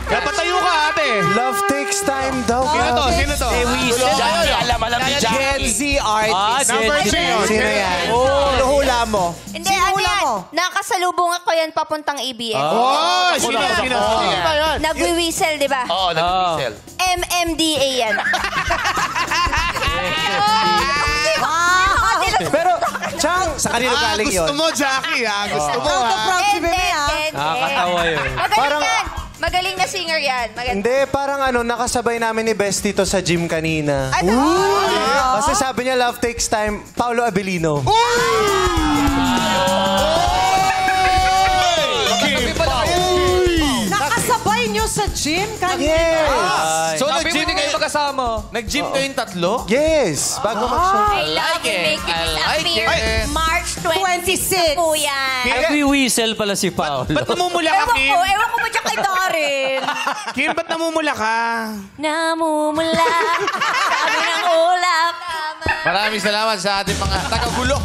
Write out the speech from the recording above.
Napatayo ka, ate. Love takes time daw. Sino to? Sino to? Alam ni Jackie. Gen Z artist. Number 3. Sino yan? Hula mo. Hindi, ano yan? Nakasalubong ako yan papuntang ABS. Oh, sino? Nagwi-whistle, di ba? Oo, nag-whistle. MMDA yan. Pero, Chang, sa kanino galing yun? Gusto mo, Jackie, ha? Gusto mo, ha? Nakakatawa yun. Magaling yan. Magaling na singer yan. Hindi, parang nakasabay namin ni Best dito sa gym kanina. Kasi sabi niya, love takes time, Paolo Abilino. Nakasabay nyo sa gym kanina? Yes! So, Sabi mo nag-gym hindi kayo magkasama. Nag-gym kayong tatlo? Yes! Bago mag-show. I love you, make it disappear. March 26 po yan. Nagwi-whistle pala si Paolo. Ba't namumula ka, Kim? Ewan ko ba dyan kay Darin? Kim, ba't namumula ka? Namumula. Sabi ng ulap. Maraming salamat sa ating mga tagagulo.